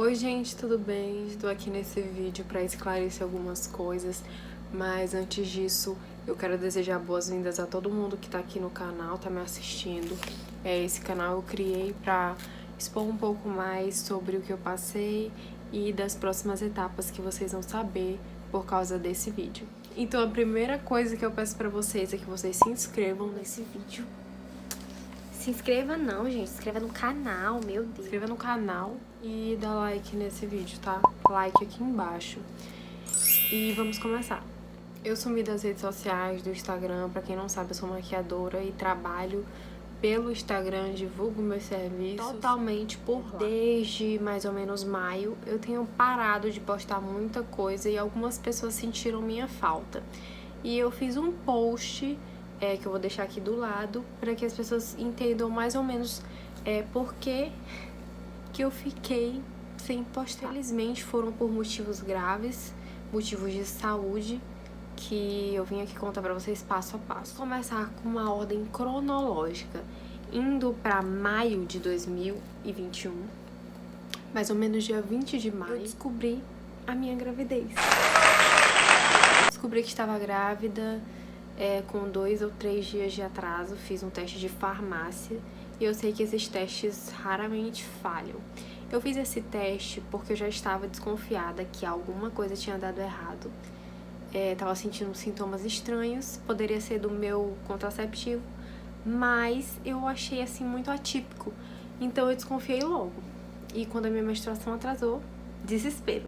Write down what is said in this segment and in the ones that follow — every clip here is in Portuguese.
Oi gente, tudo bem? Estou aqui nesse vídeo para esclarecer algumas coisas, mas antes disso eu quero desejar boas-vindas a todo mundo que tá aqui no canal, tá me assistindo. Esse canal eu criei para expor um pouco mais sobre o que eu passei e das próximas etapas que vocês vão saber por causa desse vídeo. Então a primeira coisa que eu peço para vocês é que vocês se inscrevam nesse vídeo. Se inscreva não, gente. Se inscreva no canal, meu Deus. Se inscreva no canal e dá like nesse vídeo, tá? Like aqui embaixo. E vamos começar. Eu sumi das redes sociais, do Instagram. Pra quem não sabe, eu sou maquiadora e trabalho pelo Instagram, divulgo meus serviços totalmente por lá. Desde mais ou menos maio, eu tenho parado de postar muita coisa e algumas pessoas sentiram minha falta. E eu fiz um post que eu vou deixar aqui do lado, para que as pessoas entendam mais ou menos por que eu fiquei sem postar. Felizmente foram por motivos graves, motivos de saúde, que eu vim aqui contar para vocês passo a passo. Vou começar com uma ordem cronológica, indo para maio de 2021, mais ou menos dia 20 de maio, eu descobri a minha gravidez. Descobri que estava grávida com 2 ou 3 dias de atraso. Fiz um teste de farmácia e eu sei que esses testes raramente falham. Eu fiz esse teste porque eu já estava desconfiada que alguma coisa tinha dado errado. Tava sentindo sintomas estranhos, poderia ser do meu contraceptivo, mas eu achei assim muito atípico, então eu desconfiei logo. E quando a minha menstruação atrasou, desespero.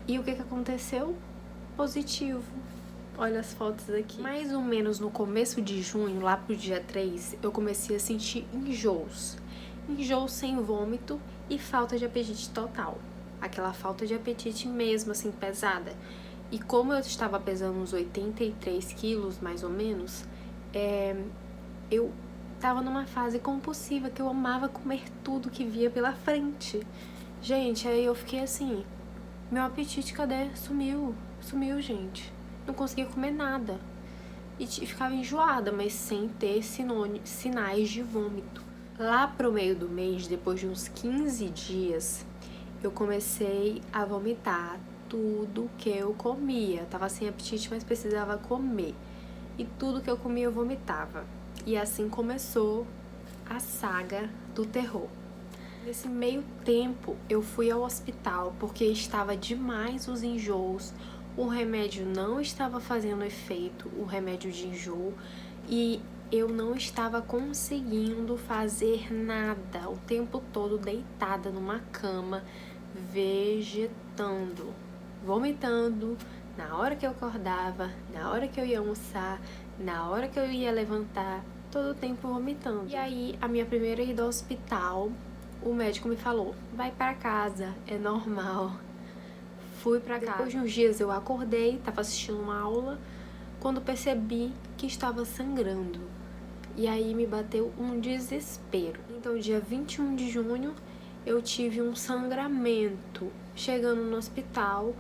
E o que aconteceu? Positivo. Olha as fotos aqui. Mais ou menos no começo de junho, lá pro dia 3, eu comecei a sentir enjoos. Enjoos sem vômito e falta de apetite total. Aquela falta de apetite mesmo, assim, pesada. E como eu estava pesando uns 83 quilos, mais ou menos, eu tava numa fase compulsiva, que eu amava comer tudo que via pela frente. Gente, aí eu fiquei assim, meu apetite, cadê? Sumiu, gente. Não conseguia comer nada. E ficava enjoada, mas sem ter sinais de vômito. Lá pro meio do mês, depois de uns 15 dias, eu comecei a vomitar tudo que eu comia. Tava sem apetite, mas precisava comer. E tudo que eu comia eu vomitava. E assim começou a saga do terror. Nesse meio tempo, eu fui ao hospital porque estava demais os enjoos. O remédio não estava fazendo efeito, o remédio de enjoo, e eu não estava conseguindo fazer nada, o tempo todo deitada numa cama, vegetando, vomitando, na hora que eu acordava, na hora que eu ia almoçar, na hora que eu ia levantar, todo o tempo vomitando. E aí, a minha primeira ida ao hospital, o médico me falou, vai para casa, é normal. Fui pra casa. Depois de uns dias eu acordei, tava assistindo uma aula, quando percebi que estava sangrando. E aí me bateu um desespero. Então, dia 21 de junho, eu tive um sangramento. Chegando no hospital,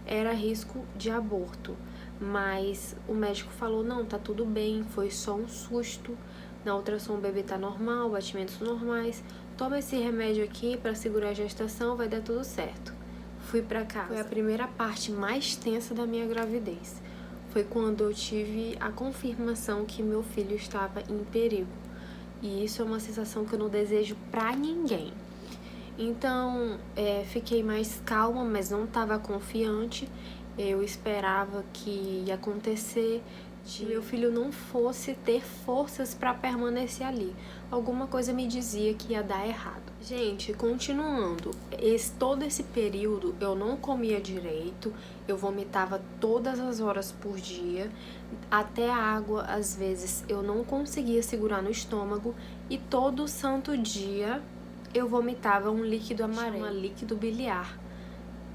era risco de aborto. Mas o médico falou, não, tá tudo bem, foi só um susto. Na ultrassom o bebê tá normal, batimentos normais. Toma esse remédio aqui pra segurar a gestação, vai dar tudo certo. Fui pra casa. Foi a primeira parte mais tensa da minha gravidez. Foi quando eu tive a confirmação que meu filho estava em perigo. E isso é uma sensação que eu não desejo pra ninguém. Então, fiquei mais calma, mas não estava confiante. Eu esperava que ia acontecer de meu filho não fosse ter forças para permanecer ali. Alguma coisa me dizia que ia dar errado. Gente, continuando, todo esse período eu não comia direito, eu vomitava todas as horas por dia, até a água, às vezes, eu não conseguia segurar no estômago, e todo santo dia eu vomitava um líquido amarelo, líquido biliar.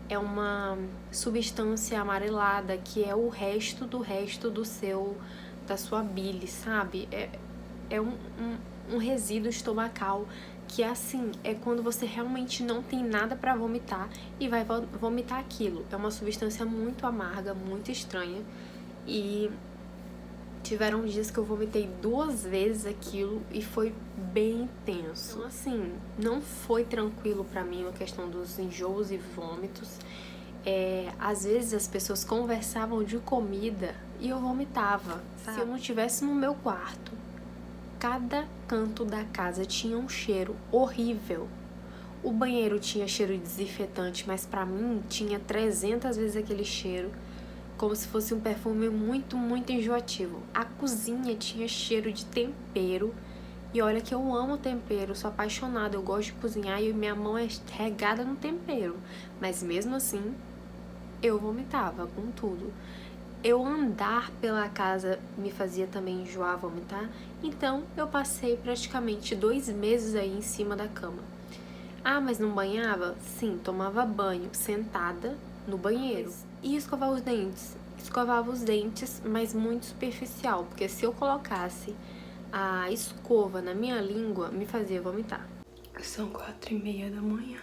É uma substância amarelada que é o resto da sua bile, sabe? É um resíduo estomacal que, assim, é quando você realmente não tem nada pra vomitar e vai vomitar aquilo. É uma substância muito amarga, muito estranha, e Tiveram dias que eu vomitei 2 vezes aquilo e foi bem intenso. Então, assim, não foi tranquilo pra mim a questão dos enjoos e vômitos. Às vezes as pessoas conversavam de comida e eu vomitava, sabe? Se eu não estivesse no meu quarto, cada canto da casa tinha um cheiro horrível. O banheiro tinha cheiro de desinfetante, mas pra mim tinha 300 vezes aquele cheiro, como se fosse um perfume muito, muito enjoativo. A cozinha tinha cheiro de tempero. E olha que eu amo tempero, sou apaixonada, eu gosto de cozinhar e minha mão é regada no tempero. Mas mesmo assim, eu vomitava com tudo. Eu andar pela casa me fazia também enjoar, vomitar. Então, eu passei praticamente 2 meses aí em cima da cama. Ah, mas não banhava? Sim, tomava banho sentada no banheiro. E escovar os dentes? Escovava os dentes, mas muito superficial, porque se eu colocasse a escova na minha língua, me fazia vomitar. São 4:30 da manhã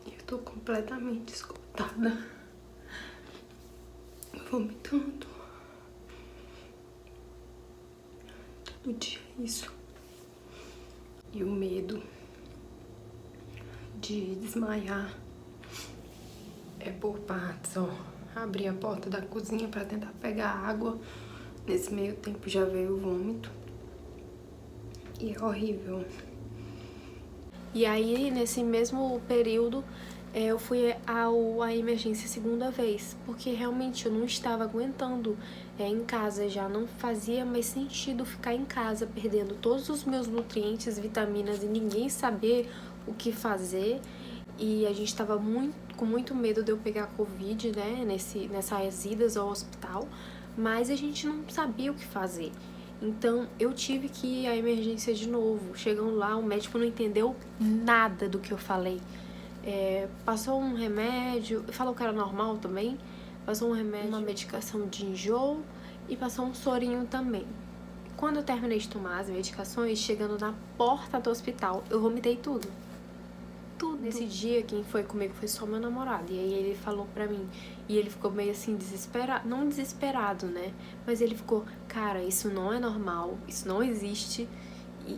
e eu tô completamente esgotada, vomitando. Todo dia isso. E o medo de desmaiar é por partes, ó. Abri a porta da cozinha pra tentar pegar água. Nesse meio tempo já veio o vômito. E é horrível. E aí, nesse mesmo período, eu fui à emergência segunda vez. Porque realmente eu não estava aguentando em casa. Já não fazia mais sentido ficar em casa, perdendo todos os meus nutrientes, vitaminas e ninguém saber o que fazer. E a gente estava com muito medo de eu pegar Covid, né, nessas idas ao hospital, mas a gente não sabia o que fazer. Então, eu tive que ir à emergência de novo. Chegando lá, o médico não entendeu nada do que eu falei. Passou um remédio, falou que era normal também, passou um remédio, uma medicação de enjoo e passou um sorinho também. Quando eu terminei de tomar as medicações, chegando na porta do hospital, eu vomitei tudo. Nesse dia, quem foi comigo foi só meu namorado. E aí ele falou pra mim, e ele ficou meio assim desesperado, não desesperado, né? Mas ele ficou, cara, isso não é normal, isso não existe.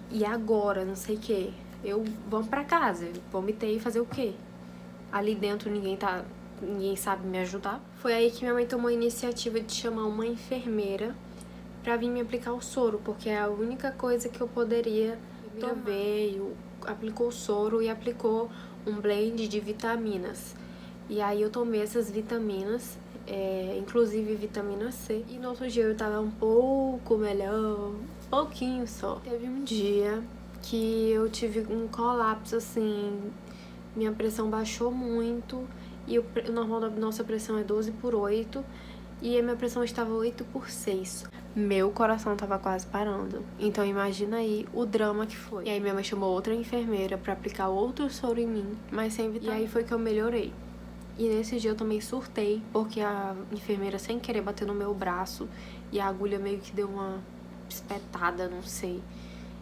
E agora, não sei o quê. Vamos pra casa, eu vomitei e fazer o quê? Ali dentro ninguém sabe me ajudar. Foi aí que minha mãe tomou a iniciativa de chamar uma enfermeira pra vir me aplicar o soro, porque é a única coisa que eu poderia tomar. Veio, aplicou o soro e aplicou um blend de vitaminas. E aí eu tomei essas vitaminas, inclusive vitamina C. E no outro dia eu tava um pouco melhor, um pouquinho só. Teve um dia que eu tive um colapso, assim, minha pressão baixou muito. E o normal da nossa pressão é 12/8. E a minha pressão estava 8/6. Meu coração tava quase parando. Então imagina aí o drama que foi. E aí minha mãe chamou outra enfermeira pra aplicar outro soro em mim, mas sem vitamina. E aí foi que eu melhorei. E nesse dia eu também surtei, porque a enfermeira sem querer bateu no meu braço e a agulha meio que deu uma espetada, não sei.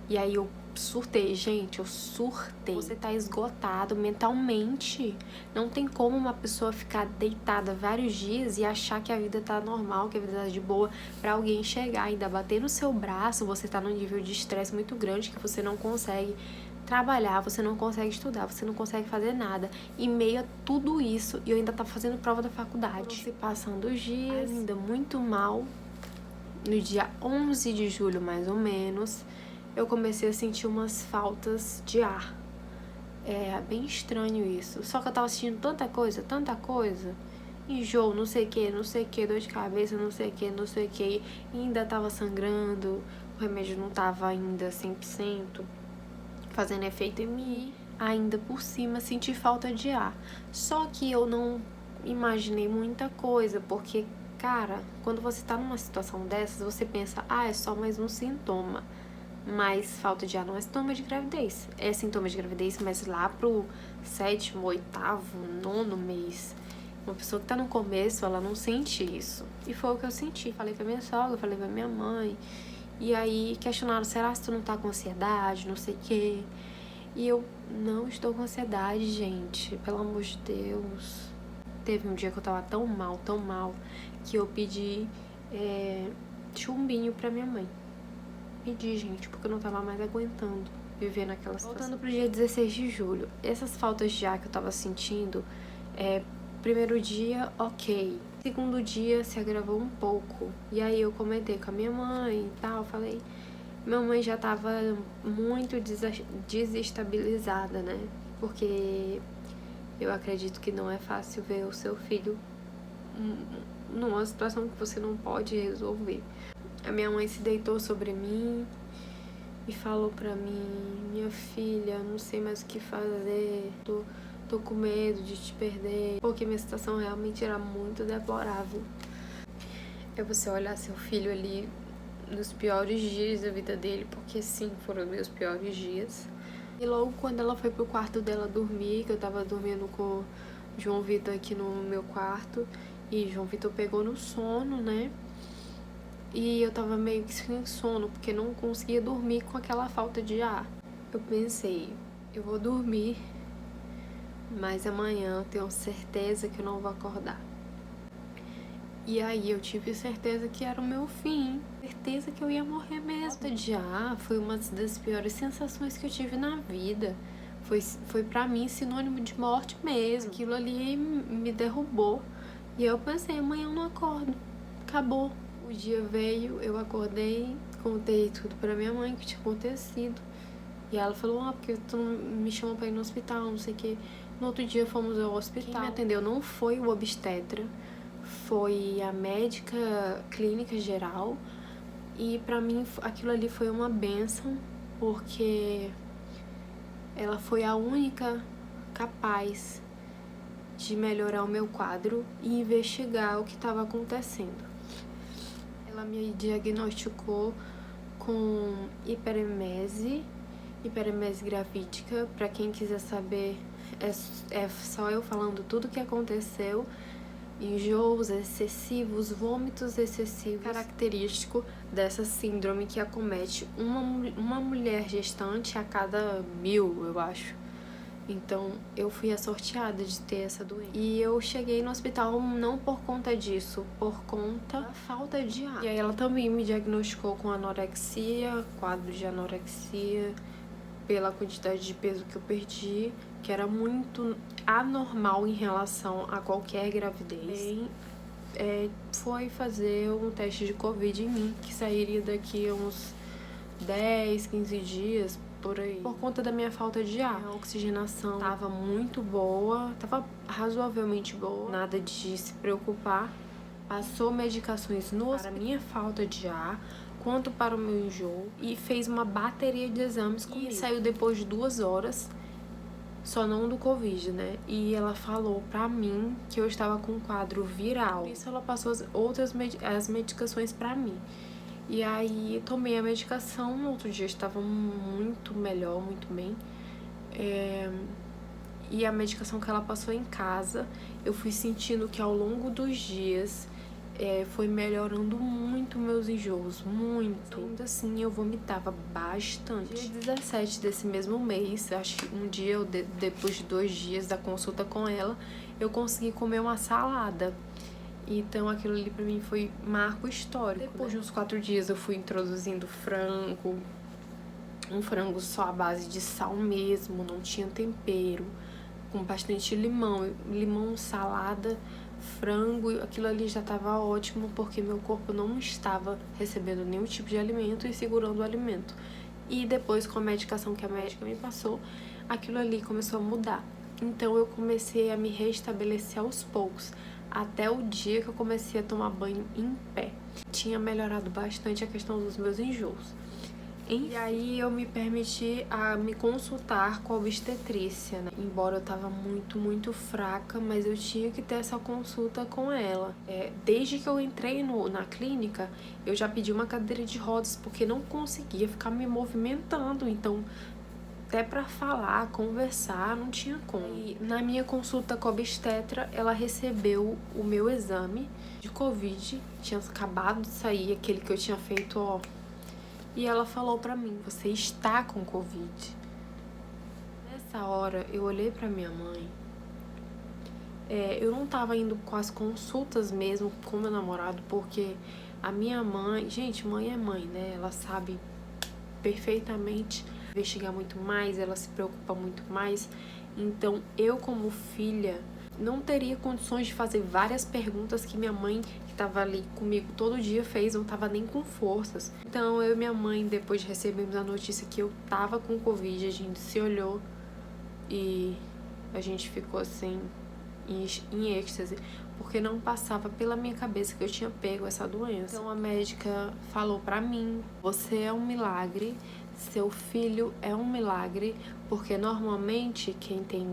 E aí eu surtei, gente, eu surtei. Você tá esgotado mentalmente. Não tem como uma pessoa ficar deitada vários dias e achar que a vida tá normal, que a vida tá de boa, pra alguém chegar, ainda bater no seu braço, você tá num nível de estresse muito grande que você não consegue trabalhar, você não consegue estudar, você não consegue fazer nada. Em meio a tudo isso, e eu ainda tava fazendo prova da faculdade. Se passando os dias, ainda muito mal. No dia 11 de julho, mais ou menos, eu comecei a sentir umas faltas de ar. É bem estranho isso. Só que eu tava sentindo tanta coisa. Enjoo, não sei o que, dor de cabeça, não sei o que. E ainda tava sangrando, o remédio não tava ainda 100% fazendo efeito em mim. Ainda por cima, senti falta de ar. Só que eu não imaginei muita coisa, porque, cara, quando você tá numa situação dessas, você pensa, é só mais um sintoma. Mas falta de ar não é sintoma de gravidez. É sintoma de gravidez, mas lá pro 7º, 8º, 9º mês. Uma pessoa que tá no começo, ela não sente isso. E foi o que eu senti. Falei pra minha sogra, falei pra minha mãe. E aí questionaram, será que tu não tá com ansiedade, não sei o quê. E eu não estou com ansiedade, gente. Pelo amor de Deus. Teve um dia que eu tava tão mal, que eu pedi chumbinho pra minha mãe. Pedi, gente, porque eu não tava mais aguentando viver naquela situação. Voltando pro dia 16 de julho, essas faltas de ar que eu tava sentindo, primeiro dia, ok. Segundo dia, se agravou um pouco. E aí eu comentei com a minha mãe e tal, falei... Minha mãe já tava muito desestabilizada, né? Porque eu acredito que não é fácil ver o seu filho numa situação que você não pode resolver. A minha mãe se deitou sobre mim e falou pra mim: minha filha, não sei mais o que fazer, tô com medo de te perder, porque minha situação realmente era muito deplorável. É você olhar seu filho ali nos piores dias da vida dele, porque sim, foram meus piores dias. E logo quando ela foi pro quarto dela dormir, que eu tava dormindo com o João Vitor aqui no meu quarto, e João Vitor pegou no sono, né? E eu tava meio que sem sono, porque não conseguia dormir com aquela falta de ar. Eu pensei, eu vou dormir, mas amanhã eu tenho certeza que eu não vou acordar. E aí eu tive certeza que era o meu fim, certeza que eu ia morrer mesmo. Falta de ar foi uma das piores sensações que eu tive na vida. Foi pra mim sinônimo de morte mesmo. Aquilo ali me derrubou. E eu pensei, amanhã eu não acordo. Acabou. O dia veio, eu acordei, contei tudo pra minha mãe que tinha acontecido. E ela falou, porque tu não me chamou pra ir no hospital, não sei o quê. No outro dia fomos ao hospital. Quem me atendeu não foi o obstetra, foi a médica clínica geral. E pra mim aquilo ali foi uma bênção, porque ela foi a única capaz de melhorar o meu quadro e investigar o que estava acontecendo. Ela me diagnosticou com hiperemese gravídica. Pra quem quiser saber, é só eu falando tudo o que aconteceu. Enjoos excessivos, vômitos excessivos, característico dessa síndrome que acomete uma mulher gestante a cada 1000, eu acho. Então, eu fui a sorteada de ter essa doença. E eu cheguei no hospital não por conta disso, por conta da falta de ar. E aí ela também me diagnosticou com anorexia, quadro de anorexia, pela quantidade de peso que eu perdi, que era muito anormal em relação a qualquer gravidez. Foi fazer um teste de Covid em mim, que sairia daqui a uns 10, 15 dias, por aí. Por conta da minha falta de ar. A oxigenação tava muito boa, tava razoavelmente boa, nada de se preocupar. Passou medicações para a minha falta de ar, quanto para o meu enjoo, e fez uma bateria de exames comigo. E saiu depois de 2 horas, só não do Covid, né? E ela falou pra mim que eu estava com um quadro viral. Por isso ela passou as medicações pra mim. E aí tomei a medicação, no outro dia estava muito melhor, muito bem. E a medicação que ela passou em casa, eu fui sentindo que ao longo dos dias foi melhorando muito meus enjoos, muito. Ainda assim, eu vomitava bastante. Dia 17 desse mesmo mês, acho que um dia, depois de 2 dias da consulta com ela, eu consegui comer uma salada. Então, aquilo ali pra mim foi marco histórico. Depois de uns 4 dias, eu fui introduzindo frango. Um frango só à base de sal mesmo, não tinha tempero. Com bastante limão, salada, frango. Aquilo ali já estava ótimo, porque meu corpo não estava recebendo nenhum tipo de alimento e segurando o alimento. E depois, com a medicação que a médica me passou, aquilo ali começou a mudar. Então, eu comecei a me restabelecer aos poucos, até o dia que eu comecei a tomar banho em pé. Tinha melhorado bastante a questão dos meus enjoos. E aí eu me permiti a me consultar com a obstetrícia, né? Embora eu tava muito fraca, mas eu tinha que ter essa consulta com ela. Desde que eu entrei na clínica, eu já pedi uma cadeira de rodas, porque não conseguia ficar me movimentando. Então, até pra falar, conversar, não tinha como. E na minha consulta com a obstetra, ela recebeu o meu exame de Covid. Tinha acabado de sair aquele que eu tinha feito, E ela falou pra mim, você está com Covid. Nessa hora, eu olhei pra minha mãe. Eu não tava indo com as consultas mesmo com meu namorado, porque A minha mãe, gente, mãe é mãe, né? Ela sabe perfeitamente investigar muito mais, ela se preocupa muito mais. Então, eu como filha não teria condições de fazer várias perguntas que minha mãe, que estava ali comigo todo dia, fez, não estava nem com forças. Então, eu e minha mãe, depois de recebermos a notícia que eu tava com Covid, a gente se olhou e a gente ficou assim, em êxtase, porque não passava pela minha cabeça que eu tinha pego essa doença. Então a médica falou pra mim: você é um milagre, seu filho é um milagre, porque normalmente quem tem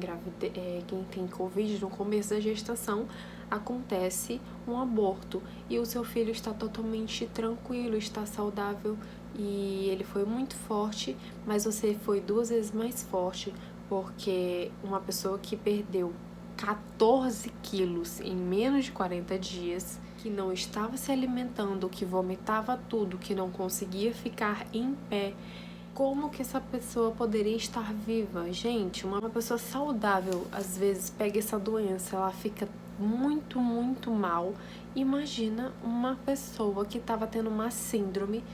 Covid no começo da gestação acontece um aborto e o seu filho está totalmente tranquilo, está saudável e ele foi muito forte, mas você foi 2 vezes mais forte, porque uma pessoa que perdeu 14 quilos em menos de 40 dias, que não estava se alimentando, que vomitava tudo, que não conseguia ficar em pé, como que essa pessoa poderia estar viva? Gente, uma pessoa saudável às vezes pega essa doença, ela fica muito, muito mal. Imagina uma pessoa que estava tendo uma síndrome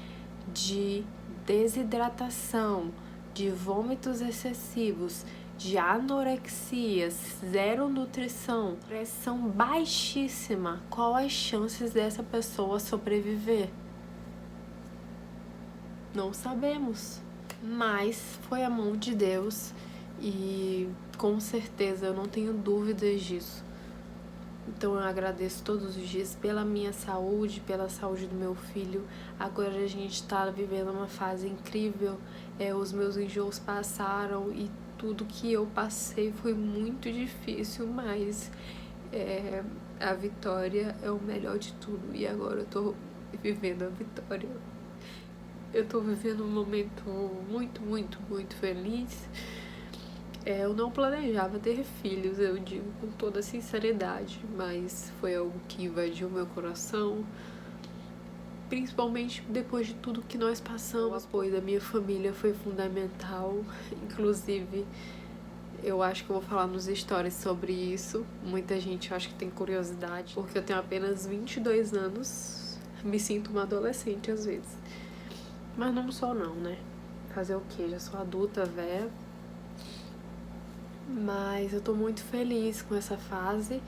de desidratação, de vômitos excessivos, de anorexia, zero nutrição, pressão baixíssima. Qual as chances dessa pessoa sobreviver? Não sabemos. Mas foi a mão de Deus e com certeza eu não tenho dúvidas disso. Então eu agradeço todos os dias pela minha saúde, pela saúde do meu filho. Agora a gente está vivendo uma fase incrível. Os meus enjoos passaram e tudo que eu passei foi muito difícil, mas a vitória é o melhor de tudo. E agora eu tô vivendo a vitória. Eu tô vivendo um momento muito, muito, muito feliz. Eu não planejava ter filhos, eu digo com toda sinceridade, mas foi algo que invadiu meu coração, principalmente depois de tudo que nós passamos. O apoio da minha família foi fundamental, inclusive eu acho que eu vou falar nos stories sobre isso. Muita gente eu acho que tem curiosidade, porque eu tenho apenas 22 anos, me sinto uma adolescente às vezes, mas não sou não, né? Fazer o quê? Já sou adulta, velha. Mas eu tô muito feliz com essa fase,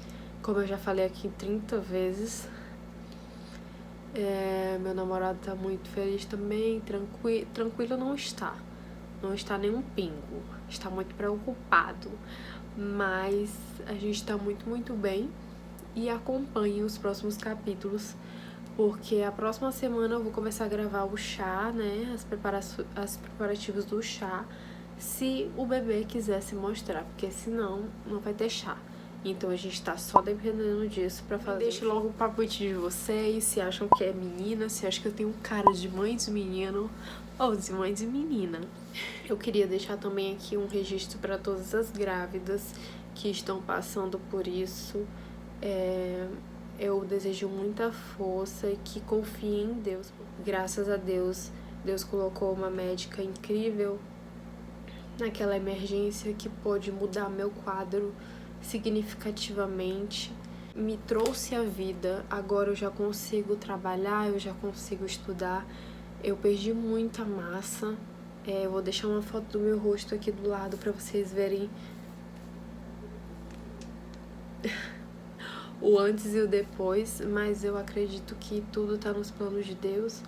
como eu já falei aqui 30 vezes. Meu namorado tá muito feliz também, tranquilo não está nem um pingo, está muito preocupado, mas a gente tá muito, muito bem. E acompanhe os próximos capítulos, porque a próxima semana eu vou começar a gravar o chá, né, os preparativos do chá, se o bebê quiser se mostrar, porque senão não vai ter chá. Então a gente tá só dependendo disso pra fazer. Deixe logo o palpite de vocês, se acham que é menina, se acham que eu tenho cara de mãe de menino ou de mãe de menina. Eu queria deixar também aqui um registro para todas as grávidas que estão passando por isso. Eu desejo muita força e que confiem em Deus. Graças a Deus, Deus colocou uma médica incrível naquela emergência que pôde mudar meu quadro significativamente, me trouxe a vida. Agora eu já consigo trabalhar, eu já consigo estudar. Eu perdi muita massa. Eu vou deixar uma foto do meu rosto aqui do lado para vocês verem o antes e o depois, mas eu acredito que tudo tá nos planos de Deus.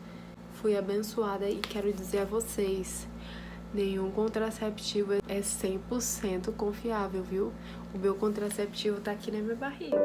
Fui abençoada e quero dizer a vocês, nenhum contraceptivo é 100% confiável, viu? O meu contraceptivo tá aqui na minha barriga.